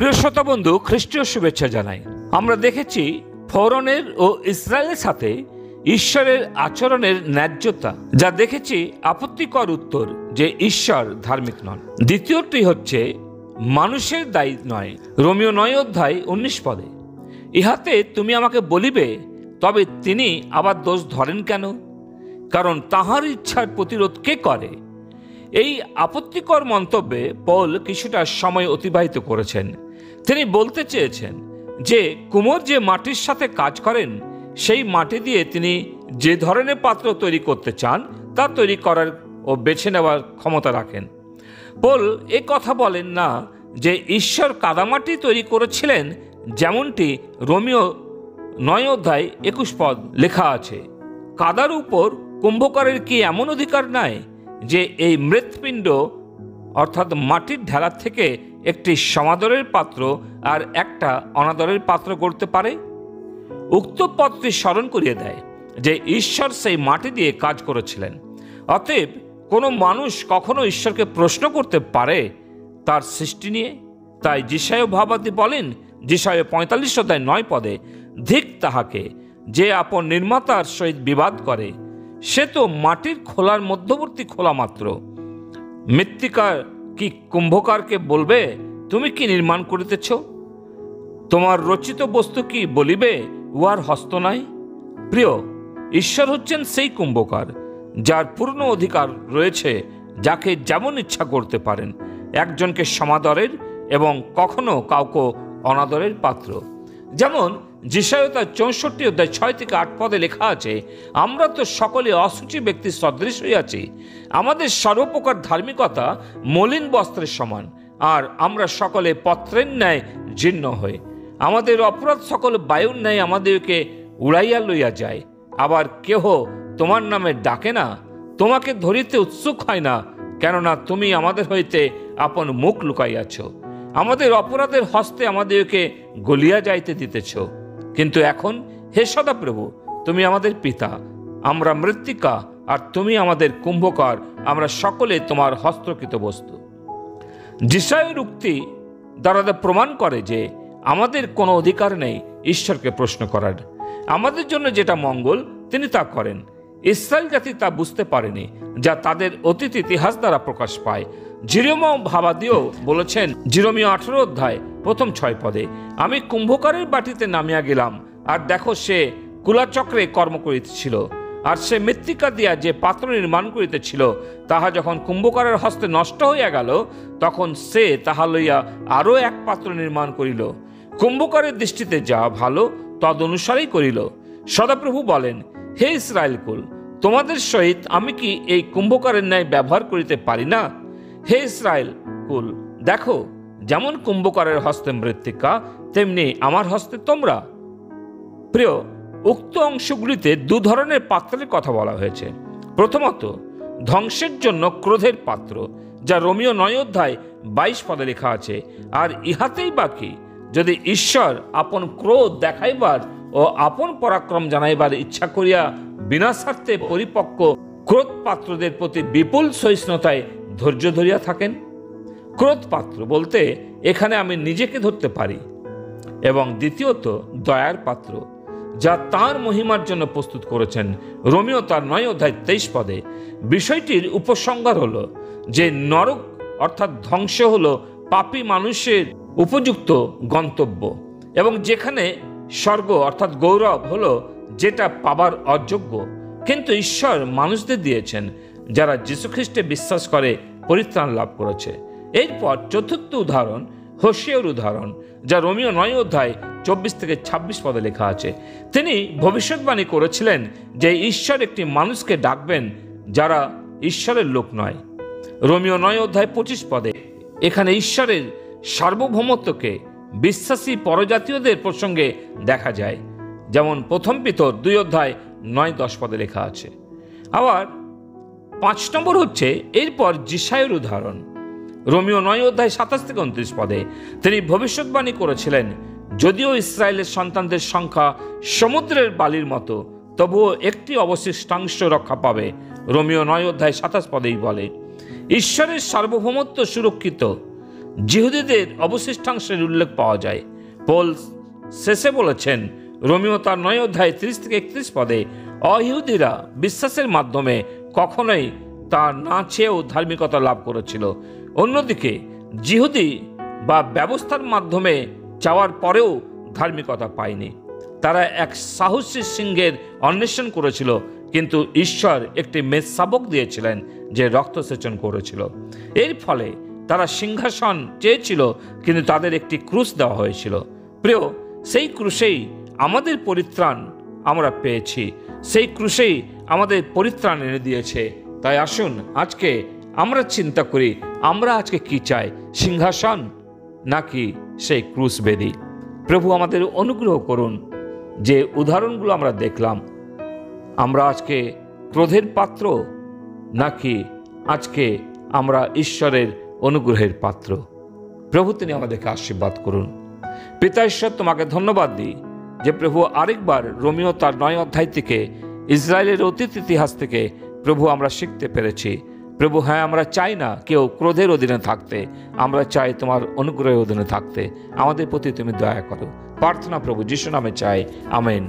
প্রিয় শ্রোতা বন্ধু, খ্রিস্টীয় শুভেচ্ছা জানাই। আমরা দেখেছি ফরনের ও ইসরায়েলের সাথে ঈশ্বরের আচরণের ন্যায্যতা, যা দেখেছি আপত্তিকর উত্তর যে ঈশ্বর ধার্মিক নন। দ্বিতীয়টি হচ্ছে মানুষের দায়ী নয়। রোমীয় 9:19 ইহাতে তুমি আমাকে বলিবে, তবে তিনি আবার দোষ ধরেন কেন? কারণ তাহার ইচ্ছার প্রতিরোধ কে করে? এই আপত্তিকর মন্তব্যে পৌল কিছুটা সময় অতিবাহিত করেছেন। তিনি বলতে চেয়েছেন যে কুমোর যে মাটির সাথে কাজ করেন, সেই মাটি দিয়ে তিনি যে ধরনের পাত্র তৈরি করতে চান তা তৈরি করার ও বেছে নেওয়ার ক্ষমতা রাখেন। পৌল এ কথা বলেন না যে ঈশ্বর কাদামাটি তৈরি করেছিলেন, যেমনটি রোমীয় 9:21 লেখা আছে। কাদার উপর কুম্ভকারের কি এমন অধিকার নাই যে এই মৃৎপিণ্ড অর্থাৎ মাটির ঢেলা থেকে একটি সমাদরের পাত্র আর একটা অনাদরের পাত্র গড়তে পারে? উক্ত পদটি স্মরণ করিয়ে দেয় যে ঈশ্বর সেই মাটি দিয়ে কাজ করেছিলেন। অতএব কোনো মানুষ কখনো ঈশ্বরকে প্রশ্ন করতে পারে তার সৃষ্টি নিয়ে? তাই যিশায় ভাবাদী বলেন, যিশায় 45:9 ধিক তাহাকে যে আপন নির্মাতার সহিত বিবাদ করে, সে তো মাটির খোলার মধ্যবর্তী খোলা মাত্র। মৃত্তিকার কি কুম্ভকারকে বলবে, তুমি কি নির্মাণ করিতেছ? তোমার রচিত বস্তু কি বলিবে, উহার হস্ত নাই? প্রিয়, ঈশ্বর হচ্ছেন সেই কুম্ভকার যার পূর্ণ অধিকার রয়েছে, যাকে যেমন ইচ্ছা করতে পারেন, একজনকে সমাদরের এবং কখনো কাউকে অনাদরের পাত্র। যেমন যিশায় 64:6-8 লেখা আছে, আমরা তো সকলে অসুচি ব্যক্তির সদৃশ হইয়াছি, আমাদের সর্বপ্রকার ধার্মিকতা মলিন বস্ত্রের সমান, আর আমরা সকলে পত্রের ন্যায় জীর্ণ হই। আমাদের অপরাধ সকল বায়ুর ন্যায় আমাদেরকে উড়াইয়া লইয়া যায়। আবার কেহ তোমার নামে ডাকে না, তোমাকে ধরিতে উৎসুক হয় না, কেননা তুমি আমাদের হইতে আপন মুখ লুকাইয়াছ। আমাদের অপরাধের হস্তে আমাদেরকে গলিয়া যাইতে দিতেছ। কিন্তু এখন হে সদাপ্রভু, তুমি আমাদের পিতা, আমরা মৃত্তিকা, আর তুমি আমাদের কুম্ভকার, আমরা সকলে তোমার হস্তকৃত বস্তু। যিশায়ের উক্তি দ্বারা প্রমাণ করে যে আমাদের কোনো অধিকার নেই ঈশ্বরকে প্রশ্ন করার। আমাদের জন্য যেটা মঙ্গল তিনি তা করেন। ইসরায়েল জাতি তা বুঝতে পারেনি, যা তাদের অতীত ইতিহাস দ্বারা প্রকাশ পায়। জিরোমীয় ভাবাদীও বলেছেন, জিরোমীয় 18:6 আমি কুম্ভকারের বাটিতে নামিয়া গেলাম, আর দেখো সে কুলাচক্রে কর্ম করিতেছিল, আর সে মৃত্তিকা দিয়া যে পাত্র নির্মাণ করিতেছিল, তাহা যখন কুম্ভকারের হস্তে নষ্ট হইয়া গেল, তখন সে তাহা লইয়া আরও এক পাত্র নির্মাণ করিল। কুম্ভকারের দৃষ্টিতে যা ভালো তদ অনুসারেই করিল। সদাপ্রভু বলেন, হে ইসরায়েল কুল, তোমাদের সহিত আমি কি এই কুম্ভকারের ন্যায় ব্যবহার করিতে পারি না? হে ইসরায়েল কুল, দেখো, যেমন কুম্ভকারের হস্তে মৃত্তিকা, তেমনি আমার হস্তে তোমরা। প্রিয়, উক্ত অংশগুলিতে দু ধরনের পাত্রের কথা বলা হয়েছে। প্রথমত, ধ্বংসের জন্য ক্রোধের পাত্র, যা রোমীয় 9:22 লেখা আছে। আর ইহাতেই বাকি, যদি ঈশ্বর আপন ক্রোধ দেখাইবার ও আপন পরাক্রম জানাইবার ইচ্ছা করিয়া বিনা স্বার্থে পরিপক্ক ক্রোধ পাত্রদের প্রতি বিপুল সহিষ্ণুতায় ধৈর্য ধরিয়া থাকেন। ক্রোধ পাত্র বলতে এখানে আমি নিজেকে ধরতে পারি। এবং দ্বিতীয়ত, দয়ার পাত্র, যা তাঁর মহিমার জন্য প্রস্তুত করেছেন। রোমীয় 9:23 বিষয়টির উপসংহার হলো যে নরক অর্থাৎ ধ্বংস হলো পাপী মানুষের উপযুক্ত গন্তব্য, এবং যেখানে স্বর্গ অর্থাৎ গৌরব হলো যেটা পাবার অযোগ্য, কিন্তু ঈশ্বর মানুষদের দিয়েছেন যারা যীশুখ্রিস্টে বিশ্বাস করে পরিত্রাণ লাভ করেছে। এরপর চতুর্থ উদাহরণ হোশিয়ার উদাহরণ, যা রোমীয় 9:24-26 লেখা আছে। তিনি ভবিষ্যৎবাণী করেছিলেন যে ঈশ্বর একটি মানুষকে ডাকবেন যারা ঈশ্বরের লোক নয়। রোমীয় 9:25 এখানে ঈশ্বরের সার্বভৌমত্বকে বিশ্বাসী পরজাতীয়দের প্রসঙ্গে দেখা যায়, যেমন প্রথম পিতর 2:9-10 লেখা আছে। আবার 5 নম্বর হচ্ছে এরপর যিশায়ের উদাহরণ, রোমীয় 9:27-29 তিনি ভবিষ্যৎবাণী করেছিলেন, যদিও ইসরায়েলের সন্তানদের সংখ্যা সমুদ্রের বালির মতো, তবুও একটি অবশিষ্টাংশ রক্ষা পাবে। রোমীয় 9:27 বলে ঈশ্বরের সার্বভৌমত্ব সুরক্ষিত, জিহুদীদের অবশিষ্টাংশের উল্লেখ পাওয়া যায়। পৌল শেষে বলেছেন রোমীয় তার 9 অধ্যায় 30-31 পদে, অইহুদিরা বিশ্বাসের মাধ্যমে কখনোই তা না চেয়েও ধার্মিকতা লাভ করেছিল। অন্যদিকে জিহুদি বা ব্যবস্থার মাধ্যমে চাওয়ার পরেও ধার্মিকতা পায়নি। তারা এক সাহসী সিংহের অন্বেষণ করেছিল, কিন্তু ঈশ্বর একটি মেষশাবক দিয়েছিলেন যে রক্তসেচন করেছিল। এর ফলে তারা সিংহাসন চেয়েছিল, কিন্তু তাদের একটি ক্রুশ দেওয়া হয়েছিল। প্রিয়, সেই ক্রুশেই আমাদের পরিত্রাণ আমরা পেয়েছি, সেই ক্রুশেই আমাদের পরিত্রাণ এনে দিয়েছে। তাই আসুন আজকে আমরা চিন্তা করি, আমরা আজকে কি চাই, সিংহাসন নাকি সেই ক্রুশ বেদি? প্রভু আমাদের অনুগ্রহ করুন। যে উদাহরণগুলো আমরা দেখলাম, আমরা আজকে ক্রোধের পাত্র নাকি আজকে আমরা ঈশ্বরের অনুগ্রহের পাত্র? প্রভু তিনি আমাদেরকে আশীর্বাদ করুন। পিতা ঈশ্বর, তোমাকে ধন্যবাদ দিই যে প্রভু আরেকবার রোমীয় তার 9 অধ্যায় থেকে ইসরায়েলের অতীত ইতিহাস থেকে প্রভু আমরা শিখতে পেরেছি। প্রভু, হ্যাঁ, আমরা চাই না কেউ ক্রোধের অধীনে থাকতে, আমরা চাই তোমার অনুগ্রহের অধীনে থাকতে। আমাদের প্রতি তুমি দয়া করো। প্রার্থনা প্রভু যিশু নামে চাই, আমেন।